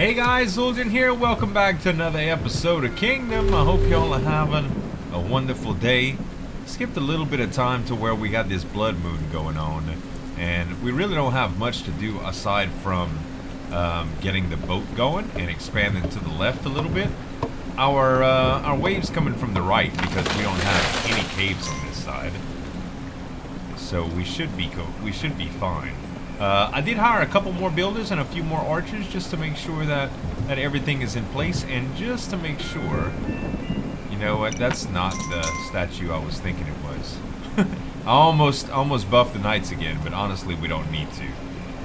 Hey guys, Zuljan here. Welcome back to another episode of Kingdom. I hope y'all are having a wonderful day. Skipped a little bit of time to where we got this blood moon going on, and we really don't have much to do aside from getting the boat going and expanding to the left a little bit. Our waves coming from the right because we don't have any caves on this side, so we should be fine. I did hire a couple more builders and a few more archers just to make sure that everything is in place, and just to make sure. You know what? That's not the statue I was thinking it was. I almost buffed the knights again, but honestly, we don't need to.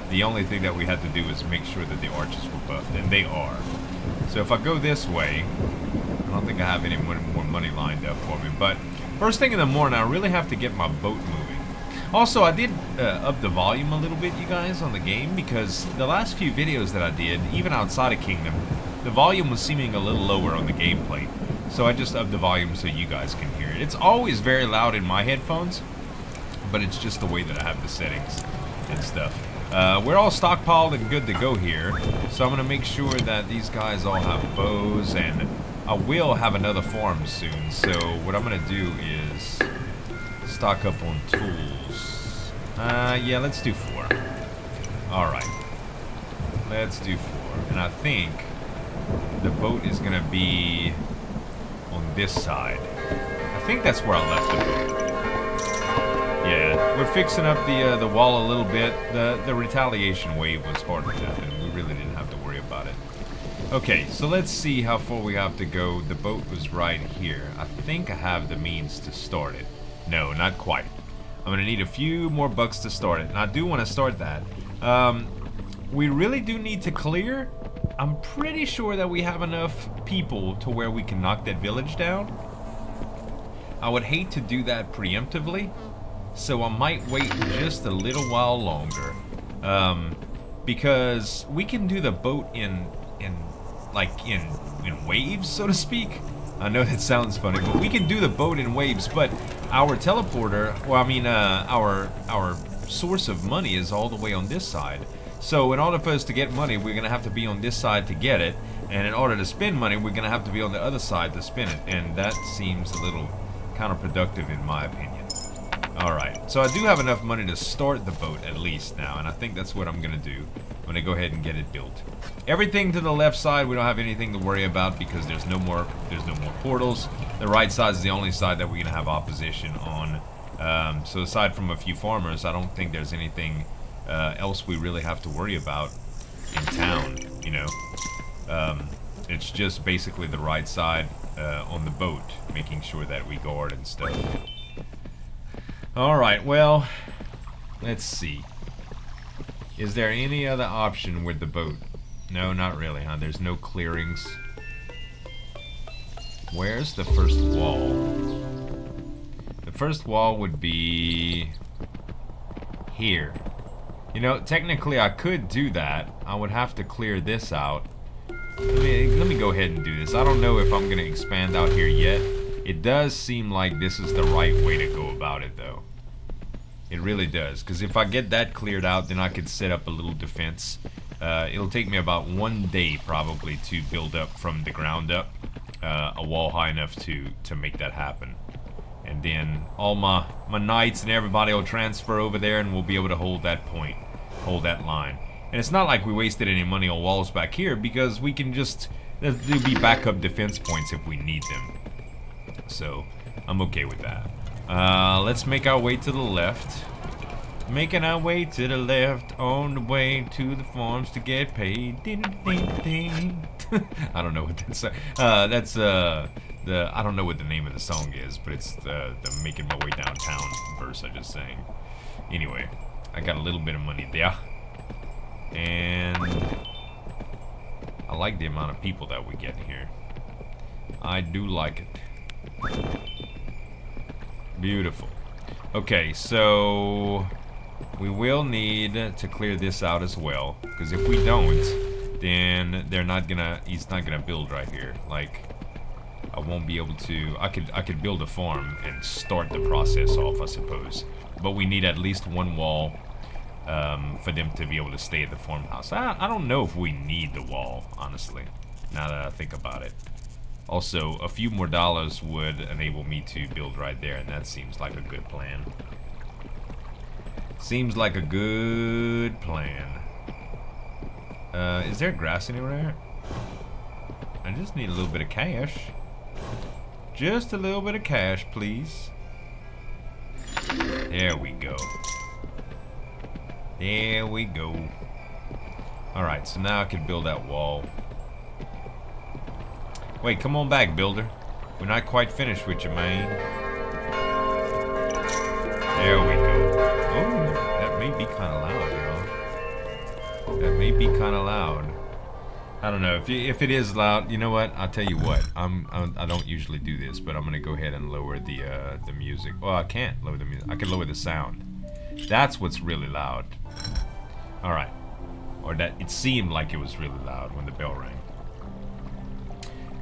The only thing that we had to do is make sure that the archers were buffed, and they are. So if I go this way, I don't think I have any more money lined up for me. But first thing in the morning, I really have to get my boat moving. Also, I did up the volume a little bit, you guys, on the game, because the last few videos that I did, even outside of Kingdom, the volume was seeming a little lower on the gameplay. So I just upped the volume so you guys can hear it. It's always very loud in my headphones, but it's just the way that I have the settings and stuff. We're all stockpiled and good to go here, so I'm going to make sure that these guys all have bows, and I will have another farm soon. So what I'm going to do is stock up on tools. Yeah, let's do 4. Alright. Let's do 4. And I think the boat is going to be on this side. I think that's where I left the boat. Yeah, we're fixing up the wall a little bit. The retaliation wave was harder to happen. We really didn't have to worry about it. Okay, so let's see how far we have to go. The boat was right here. I think I have the means to start it. No, not quite. I'm going to need a few more bucks to start it, and I do want to start that. We really do need to clear. I'm pretty sure that we have enough people to where we can knock that village down. I would hate to do that preemptively, so I might wait just a little while longer. Because we can do the boat in waves, so to speak. I know that sounds funny, but we can do the boat in waves, but our teleporter, well, I mean, our source of money is all the way on this side. So in order for us to get money, we're going to have to be on this side to get it, and in order to spend money, we're going to have to be on the other side to spend it, and that seems a little counterproductive in my opinion. Alright, so I do have enough money to start the boat at least now, and I think that's what I'm going to do. I'm going to go ahead and get it built. Everything to the left side, we don't have anything to worry about because there's no more portals. The right side is the only side that we're going to have opposition on. So aside from a few farmers, I don't think there's anything else we really have to worry about in town, you know. It's just basically the right side on the boat, making sure that we guard and stuff. Alright, well, let's see. Is there any other option with the boat? No, not really, huh? There's no clearings. Where's the first wall? The first wall would be here. You know, technically I could do that. I would have to clear this out. Let me go ahead and do this. I don't know if I'm going to expand out here yet. It does seem like this is the right way to go about it, though. It really does, because if I get that cleared out, then I could set up a little defense. It'll take me about 1 day, probably, to build up from the ground up a wall high enough to make that happen. And then all my knights and everybody will transfer over there, and we'll be able to hold that point, hold that line. And it's not like we wasted any money on walls back here, because we can just, there'll be backup defense points if we need them. So, I'm okay with that. Let's make our way to the left. Making our way to the left, on the way to the farms to get paid. I don't know what that's. That's I don't know what the name of the song is, but it's the making my way downtown verse I just sang. Anyway, I got a little bit of money there, and I like the amount of people that we get here. I do like it. Beautiful. Okay, so we will need to clear this out as well, because if we don't, then he's not gonna build right here. Like, I won't be able to. I could build a farm and start the process off, I suppose, but we need at least one wall for them to be able to stay at the farmhouse. I don't know if we need the wall, honestly, now that I think about it. Also, a few more dollars would enable me to build right there, and that seems like a good plan. Seems like a good plan. Is there grass anywhere? I just need a little bit of cash. Just a little bit of cash, please. There we go. There we go. Alright, so now I can build that wall. Wait, come on back, builder. We're not quite finished with you, man. There we go. Oh, that may be kind of loud, y'all. That may be kind of loud. I don't know if it is loud. You know what? I'll tell you what. I don't usually do this, but I'm gonna go ahead and lower the music. Well, I can't lower the music. I can lower the sound. That's what's really loud. All right. Or that it seemed like it was really loud when the bell rang.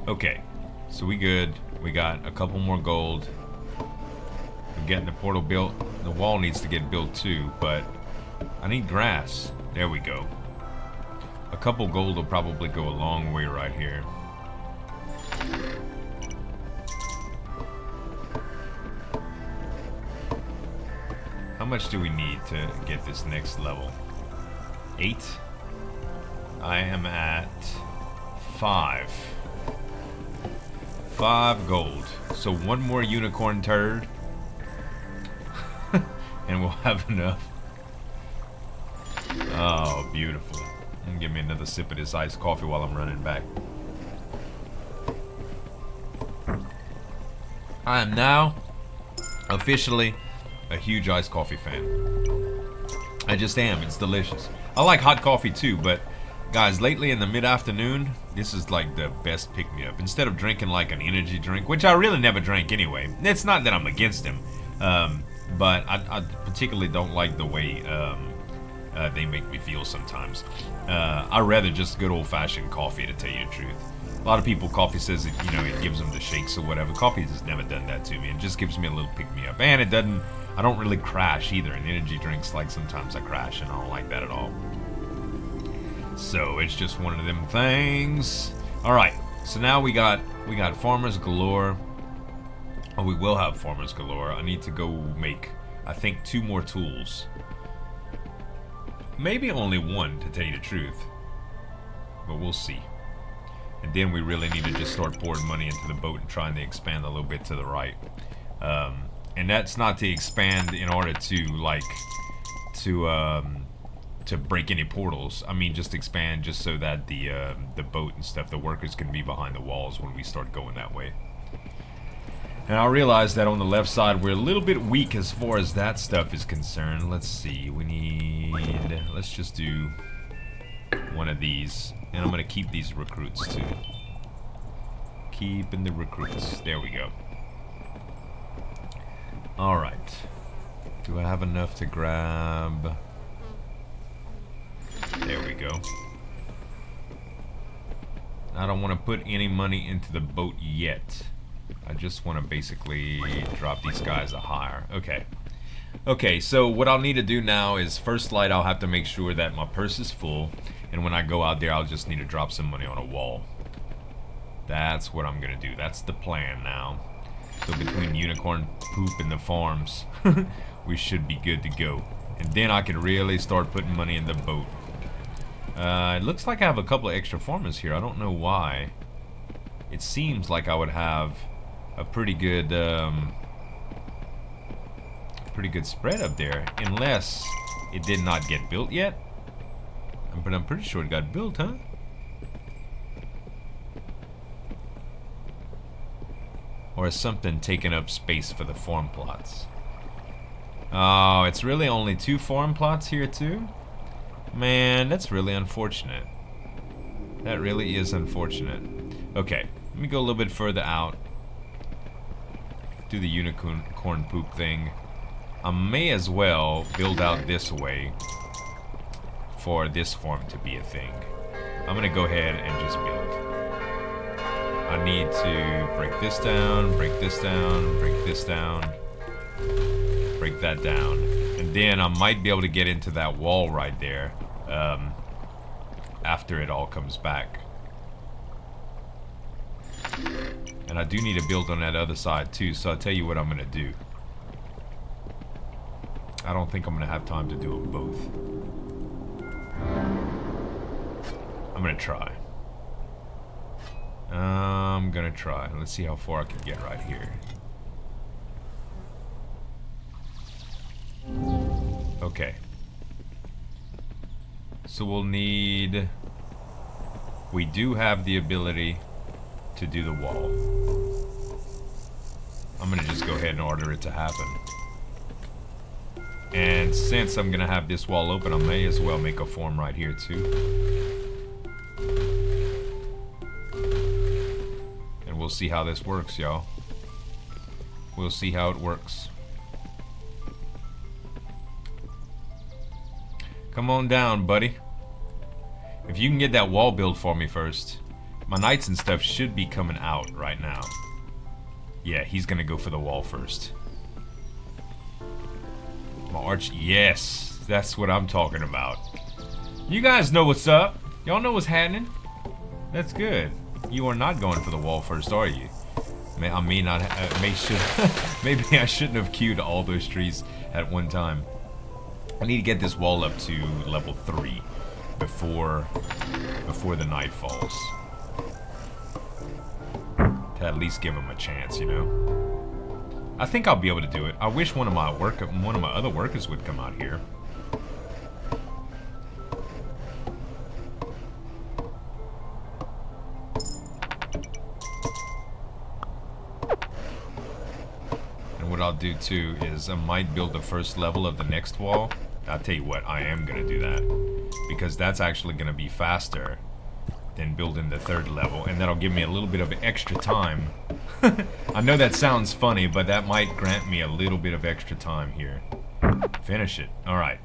Okay, so we good. We got a couple more gold. We're getting the portal built. The wall needs to get built too, but I need grass. There we go. A couple gold will probably go a long way right here. How much do we need to get this next level? 8? I am at 5. 5 gold. So one more unicorn turd. And we'll have enough. Oh, beautiful. Give me another sip of this iced coffee while I'm running back. I am now officially a huge iced coffee fan. I just am. It's delicious. I like hot coffee too, but guys, lately in the mid-afternoon, this is like the best pick-me-up. Instead of drinking like an energy drink, which I really never drank anyway. It's not that I'm against them, but I particularly don't like the way they make me feel sometimes. I'd rather just good old-fashioned coffee, to tell you the truth. A lot of people, coffee says that, you know, it gives them the shakes or whatever. Coffee has never done that to me. It just gives me a little pick-me-up. And it doesn't, I don't really crash either. In energy drinks, like sometimes I crash, and I don't like that at all. So it's just one of them things. Alright, so now we got farmers galore. Oh, we will have farmers galore. I need to go make, I think, 2 more tools. Maybe only 1, to tell you the truth. But we'll see. And then we really need to just start pouring money into the boat and trying to expand a little bit to the right. And that's not to expand in order to, like, to break any portals. I mean, just expand just so that the boat and stuff, the workers can be behind the walls when we start going that way. And I realize that on the left side we're a little bit weak as far as that stuff is concerned. Let's see, we need, let's just do one of these. And I'm gonna keep these recruits too. Keeping the recruits. There we go. Alright. Do I have enough to grab? There we go. I don't want to put any money into the boat yet. I just want to basically drop these guys a hire. Okay. Okay, so what I'll need to do now is, first light, I'll have to make sure that my purse is full. And when I go out there, I'll just need to drop some money on a wall. That's what I'm going to do. That's the plan now. So between unicorn poop and the farms, we should be good to go. And then I can really start putting money in the boat. It looks like I have a couple of extra farmers here. I don't know why. It seems like I would have a pretty good spread up there, unless it did not get built yet. But I'm pretty sure it got built, huh? Or is something taking up space for the farm plots? Oh, it's really only 2 farm plots here too? Man, that's really unfortunate. That really is unfortunate. Okay, let me go a little bit further out. Do the unicorn poop thing. I may as well build out this way for this farm to be a thing. I'm gonna go ahead and just build. I need to break this down, break this down, break this down, break that down. And then I might be able to get into that wall right there after it all comes back. And I do need to build on that other side too, so I'll tell you what I'm going to do. I don't think I'm going to have time to do them both. I'm going to try. I'm going to try. Let's see how far I can get right here. Okay. So we'll need... We do have the ability to do the wall. I'm gonna just go ahead and order it to happen. And since I'm gonna have this wall open, I may as well make a form right here too. And we'll see how this works, y'all. We'll see how it works. Come on down, buddy. If you can get that wall built for me first. My knights and stuff should be coming out right now. Yeah, he's gonna go for the wall first. My arch, yes, that's what I'm talking about. You guys know what's up. Y'all know what's happening. That's good. You are not going for the wall first, are you? I may not. Maybe I shouldn't have queued all those trees at one time. I need to get this wall up to level 3 before the night falls. To at least give him a chance, you know. I think I'll be able to do it. I wish one of my other workers would come out here. And what I'll do too is I might build the first level of the next wall. I'll tell you what, I am gonna do that because that's actually gonna be faster than building the third level, and that'll give me a little bit of extra time. I know that sounds funny, but that might grant me a little bit of extra time here. Finish it. Alright.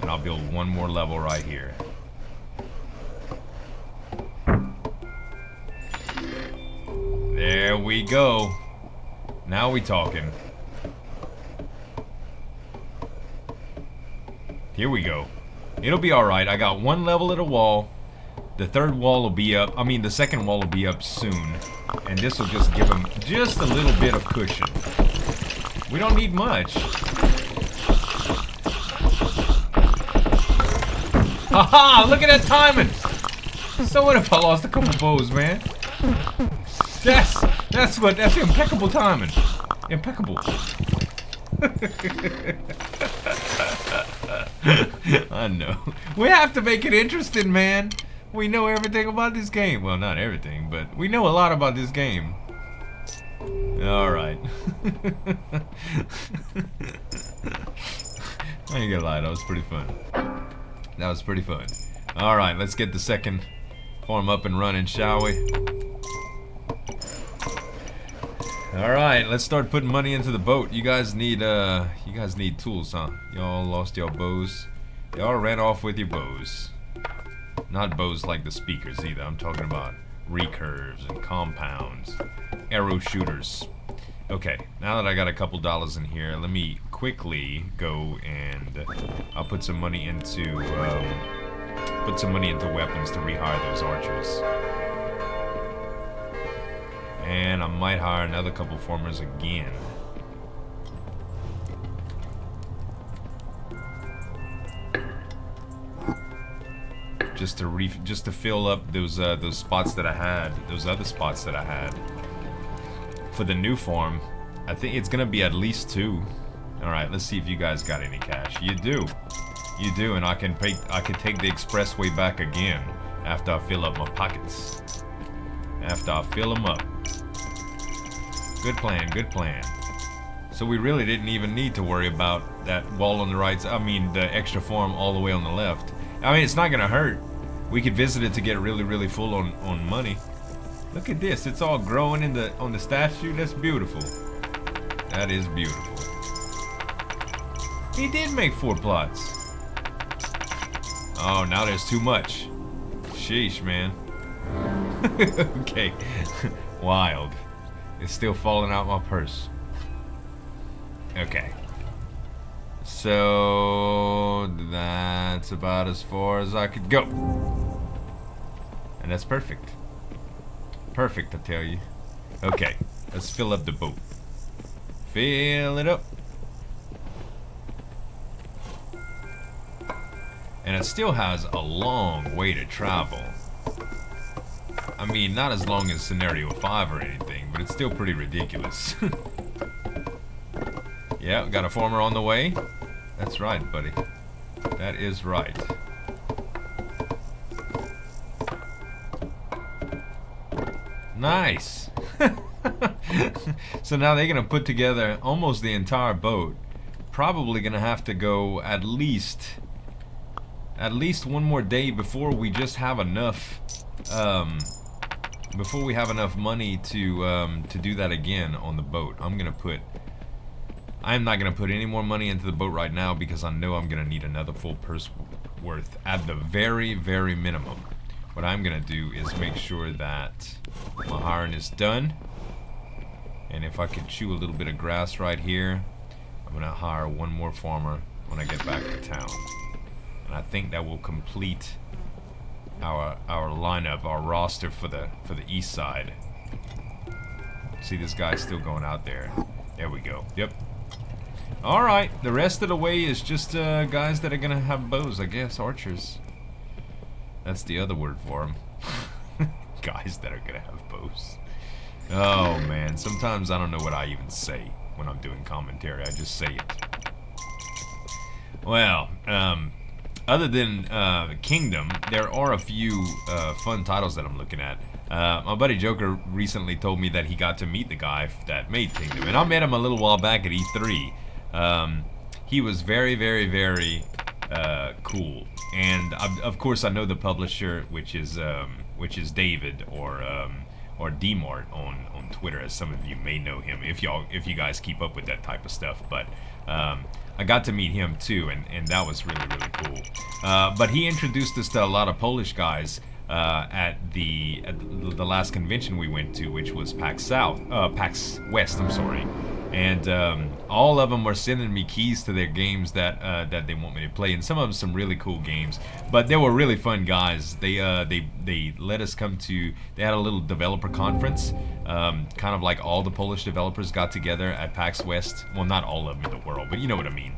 And I'll build one more level right here. There we go. Now we talking. Here we go. It'll be alright. I got one level of the wall. The third wall will be up. I mean, the second wall will be up soon. And this will just give him just a little bit of cushion. We don't need much. Haha! Look at that timing! So what if I lost a couple bows, man? That's impeccable timing. Impeccable. I know. We have to make it interesting, man. We know everything about this game. Well, not everything, but we know a lot about this game. Alright. I ain't gonna lie, that was pretty fun. That was pretty fun. Alright, let's get the second farm up and running, shall we? Alright, let's start putting money into the boat. You guys need tools, huh? Y'all lost your bows. Y'all ran off with your bows. Not bows like the speakers either. I'm talking about recurves and compounds. Arrow shooters. Okay, now that I got a couple dollars in here, let me quickly go and I'll put some money into weapons to rehire those archers. And I might hire another couple farmers again. Just to fill up those spots that I had, those other spots that I had. For the new farm, I think it's gonna be at least 2. All right, let's see if you guys got any cash. You do, and I can take the expressway back again after I fill up my pockets. After I fill them up. Good plan, good plan. So we really didn't even need to worry about that wall on the right. I mean, the extra farm all the way on the left. I mean, it's not gonna hurt. We could visit it to get really, really full on money. Look at this. It's all growing on the statue. That's beautiful. That is beautiful. He did make 4 plots. Oh, now there's too much. Sheesh, man. Okay. Wild. It's still falling out my purse. Okay. So that's about as far as I could go. And that's perfect. Perfect, I tell you. Okay, let's fill up the boat. Fill it up. And it still has a long way to travel. I mean, not as long as Scenario 5 or anything, but it's still pretty ridiculous. Yeah, got a farmer on the way. That's right, buddy. That is right. Nice. So now they're gonna put together almost the entire boat. Probably gonna have to go at least one more day before we just have enough before we have enough money to do that again on the boat. I'm not gonna put any more money into the boat right now because I know I'm gonna need another full purse worth at the very, very minimum. What I'm gonna do is make sure that my hiring is done, and if I could chew a little bit of grass right here, I'm gonna hire one more farmer when I get back to town, and I think that will complete our lineup, our roster for the east side. See, this guy's still going out there. There we go. Yep. All right, the rest of the way is just guys that are gonna have bows, I guess, archers. That's the other word for them. Guys that are gonna have bows. Oh man, sometimes I don't know what I even say when I'm doing commentary. I just say it. Well, other than Kingdom, there are a few fun titles that I'm looking at. My buddy Joker recently told me that he got to meet the guy that made Kingdom, and I met him a little while back at E3. He was very, very, very cool, and of course I know the publisher, which is David or D-Mart on Twitter, as some of you may know him if you guys keep up with that type of stuff. But I got to meet him too, and that was really, really cool. But he introduced us to a lot of Polish guys at the last convention we went to, which was PAX West. I'm sorry. And all of them were sending me keys to their games that they want me to play, and some of them some really cool games. But they were really fun guys. They let us come to. They had a little developer conference, kind of like all the Polish developers got together at PAX West. Well, not all of them in the world, but you know what I mean.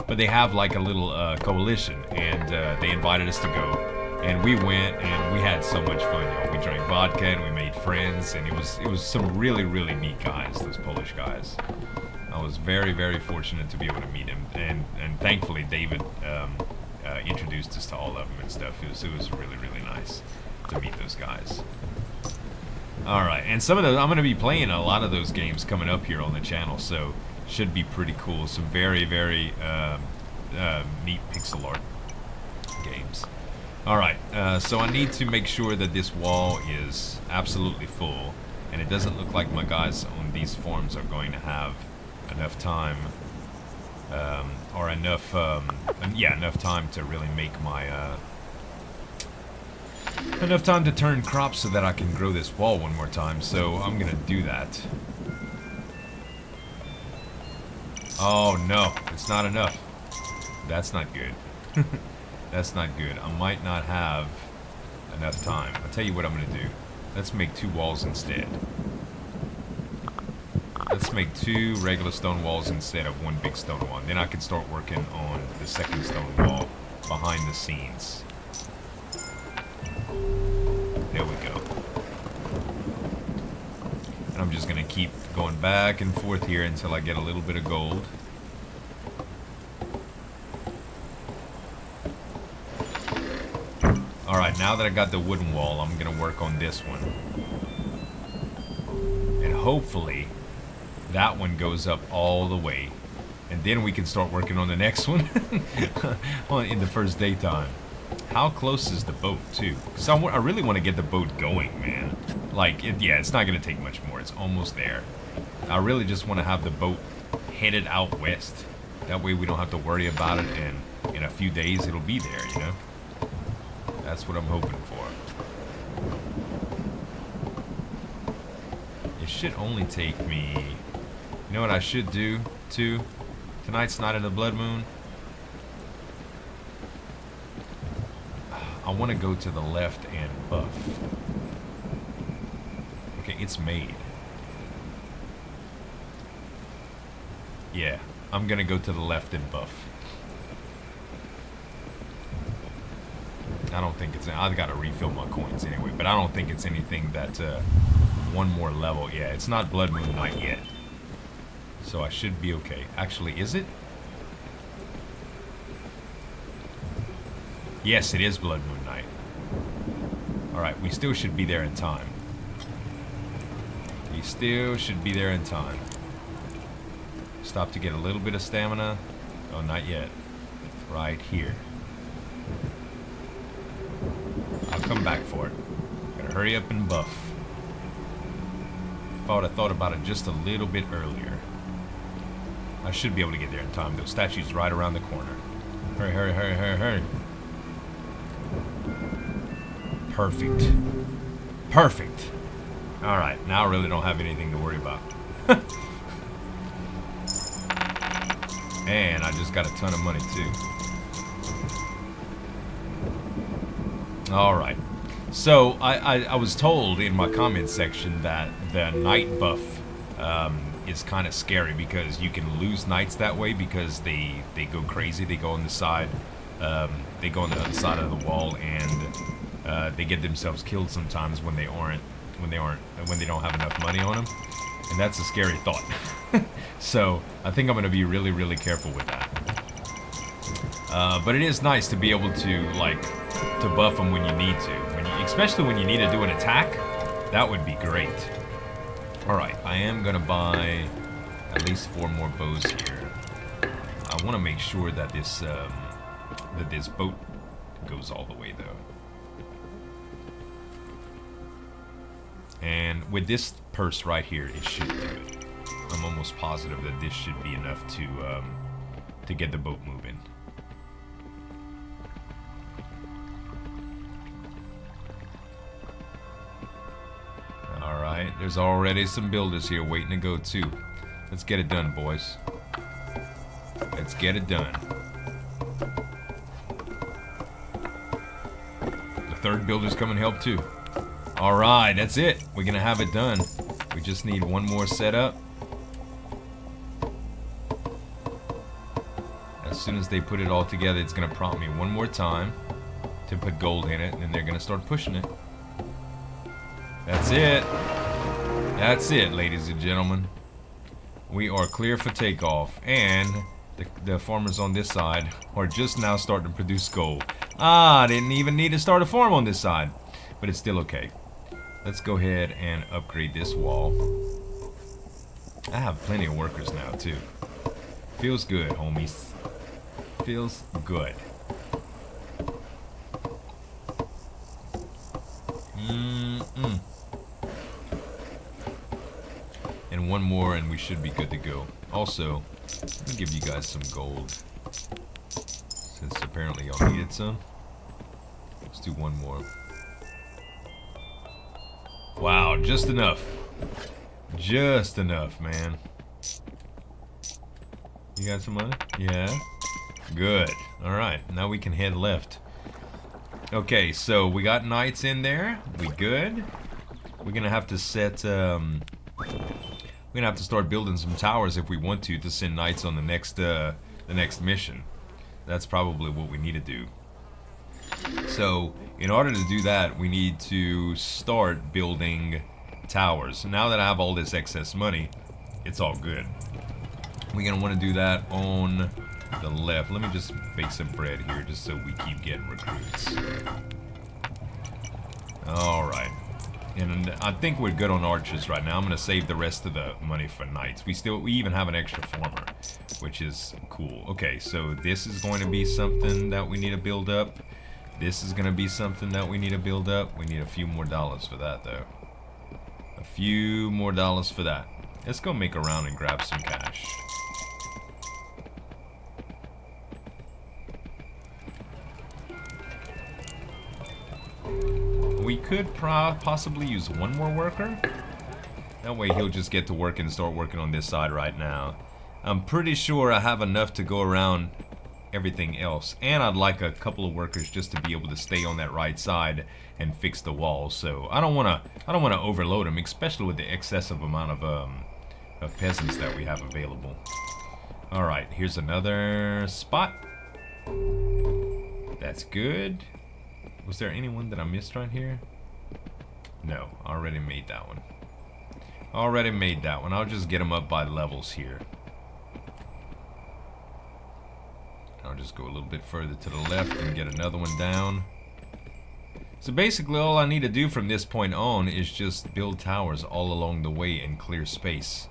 But they have like a little coalition, and they invited us to go. And we went, and we had so much fun, y'all. We drank vodka, and we made friends, and it was some really, really neat guys, those Polish guys. I was very, very fortunate to be able to meet him, and thankfully David introduced us to all of them and stuff. It was really, really nice to meet those guys. All right, and some of those, I'm going to be playing a lot of those games coming up here on the channel, so should be pretty cool. Some very, very neat pixel art games. Alright, so I need to make sure that this wall is absolutely full, and it doesn't look like my guys on these farms are going to have enough time, or enough, enough time to really make my, enough time to turn crops so that I can grow this wall one more time, so I'm gonna do that. Oh no, it's not enough. That's not good. That's not good. I might not have enough time. I'll tell you what I'm going to do. Let's make 2 walls instead. Let's make 2 regular stone walls instead of 1 big stone wall. Then I can start working on the second stone wall behind the scenes. There we go. And I'm just going to keep going back and forth here until I get a little bit of gold. Alright, now that I got the wooden wall, I'm going to work on this one. And hopefully, that one goes up all the way. And then we can start working on the next one in the first daytime. How close is the boat, too? Because I really want to get the boat going, man. Like, it's not going to take much more. It's almost there. I really just want to have the boat headed out west. That way we don't have to worry about it, and in a few days it'll be there, you know? That's what I'm hoping for. It should only take me... You know what I should do? 2. Tonight's night of the blood moon. I want to go to the left and buff. Okay, it's made. Yeah, I'm gonna go to the left and buff. I don't think it's... I've got to refill my coins anyway, but I don't think it's anything that... one more level. Yeah, it's not Blood Moon Night yet. So I should be okay. Actually, is it? Yes, it is Blood Moon Night. Alright, we still should be there in time. We still should be there in time. Stop to get a little bit of stamina. Oh, not yet. Right here. I'll come back for it. Gotta hurry up and buff. If I would have thought about it just a little bit earlier. I should be able to get there in time, though. Statue's right around the corner. Hurry, hurry, hurry, hurry, hurry. Perfect. Perfect. Alright, now I really don't have anything to worry about. And I just got a ton of money, too. Alright. So, I was told in my comments section that the night buff is kind of scary because you can lose nights that way because they go crazy. They go on the side, they go on the other side of the wall, and they get themselves killed sometimes when they don't have enough money on them, and that's a scary thought. So I think I'm going to be really, really careful with that. But it is nice to be able to to buff them when you need to, especially when you need to do an attack. That would be great. Alright, I am gonna buy at least 4 more bows here. I want to make sure that this boat goes all the way, though. And with this purse right here, it should do it. I'm almost positive that this should be enough to get the boat moving. Alright, there's already some builders here waiting to go too. Let's get it done, boys. Let's get it done. The third builder's coming to help too. Alright, that's it. We're gonna have it done. We just need one more setup. As soon as they put it all together, it's gonna prompt me one more time to put gold in it, and then they're gonna start pushing it. That's it. That's it, ladies and gentlemen. We are clear for takeoff, and the farmers on this side are just now starting to produce gold. I didn't even need to start a farm on this side, but it's still okay. Let's go ahead and upgrade this wall. I have plenty of workers now, too. Feels good, homies. Feels good. And one more and we should be good to go. Also, let me give you guys some gold, since apparently y'all needed some. Let's do one more. Wow, just enough. Just enough, man. You got some money? Yeah? Good. Alright, now we can head left. Okay, so we got knights in there. We good? We're gonna have to set, we're gonna have to start building some towers if we want to send knights on the next mission. That's probably what we need to do. So, in order to do that, we need to start building towers. Now that I have all this excess money, it's all good. We're gonna want to do that on the left. Let me just bake some bread here just so we keep getting recruits. Alright. And I think we're good on archers right now. I'm gonna save the rest of the money for knights. We even have an extra farmer, which is cool. Okay, so this is going to be something that we need to build up. This is gonna be something that we need to build up. We need a few more dollars for that, though. A few more dollars for that. Let's go make a round and grab some cash. We could possibly use one more worker. That way he'll just get to work and start working on this side right now. I'm pretty sure I have enough to go around everything else, and I'd like a couple of workers just to be able to stay on that right side and fix the walls. So I don't want to overload them, especially with the excessive amount of peasants that we have available. All right, here's another spot. That's good. Was there anyone that I missed right here? No, I already made that one. Already made that one. I'll just get them up by levels here. I'll just go a little bit further to the left and get another one down. So basically all I need to do from this point on is just build towers all along the way and clear space.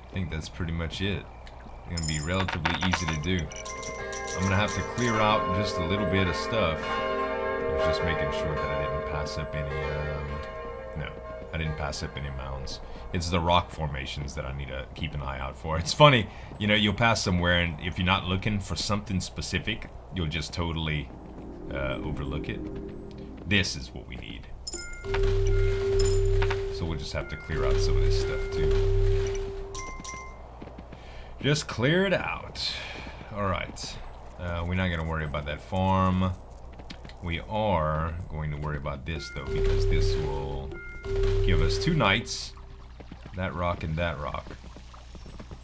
I think that's pretty much it. It's gonna be relatively easy to do. I'm gonna have to clear out just a little bit of stuff. I was just making sure that I didn't pass up any, no, I didn't pass up any mounds. It's the rock formations that I need to keep an eye out for. It's funny, you know, you'll pass somewhere and if you're not looking for something specific, you'll just totally overlook it. This is what we need. So we'll just have to clear out some of this stuff too. Just clear it out. Alright. We're not going to worry about that farm. We are going to worry about this though, because this will give us 2 knights. That rock and that rock.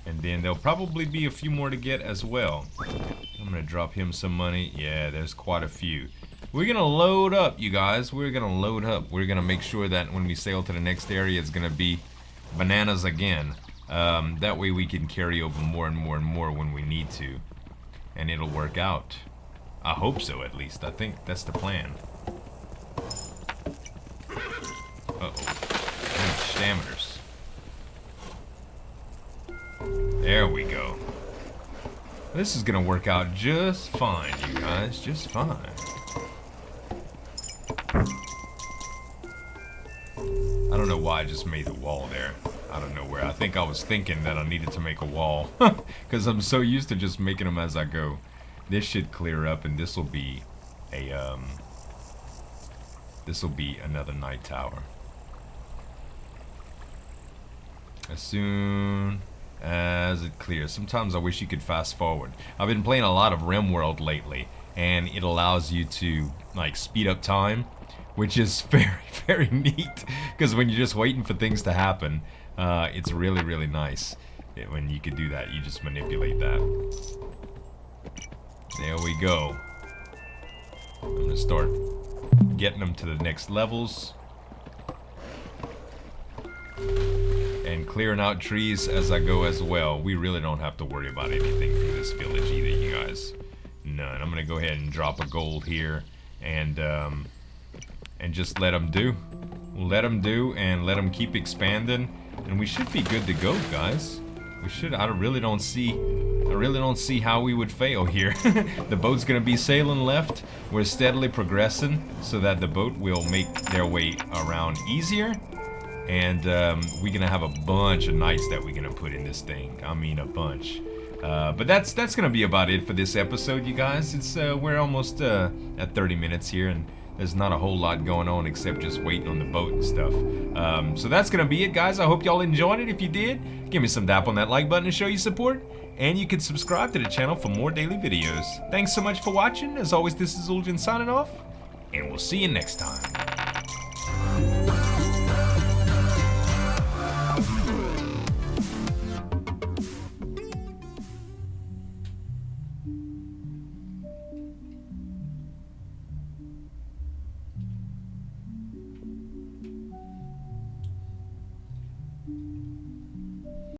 And then there'll probably be a few more to get as well. I'm gonna drop him some money. Yeah, there's quite a few. We're gonna load up, you guys. We're gonna load up. We're gonna make sure that when we sail to the next area, it's gonna be bananas again. That way we can carry over more and more and more when we need to. And it'll work out. I hope so, at least. I think that's the plan. Uh-oh. Staminers. There we go. This is gonna work out just fine, you guys. Just fine. I don't know why I just made the wall there. Out of nowhere. I think I was thinking that I needed to make a wall. Because I'm so used to just making them as I go. This should clear up and this will be a, this will be another night tower. As soon as it clears. Sometimes I wish you could fast forward. I've been playing a lot of RimWorld lately, and it allows you to like speed up time, which is very, very neat. Because when you're just waiting for things to happen, it's really, really nice. When you can do that, you just manipulate that. There we go. I'm gonna start getting them to the next levels. And clearing out trees as I go as well. We really don't have to worry about anything from this village either, you guys. None. I'm gonna go ahead and drop a gold here and just let them do. Let them do and let them keep expanding, and we should be good to go, guys. We should. I really don't see how we would fail here. The boat's gonna be sailing left. We're steadily progressing so that the boat will make their way around easier. And we're gonna have a bunch of knights that we're gonna put in this thing. I mean, a bunch. But that's gonna be about it for this episode, you guys. It's we're almost at 30 minutes here, and there's not a whole lot going on except just waiting on the boat and stuff. So that's gonna be it, guys. I hope y'all enjoyed it. If you did, give me some dap on that like button to show your support, and you can subscribe to the channel for more daily videos. Thanks so much for watching. As always, this is Uljan signing off, and we'll see you next time.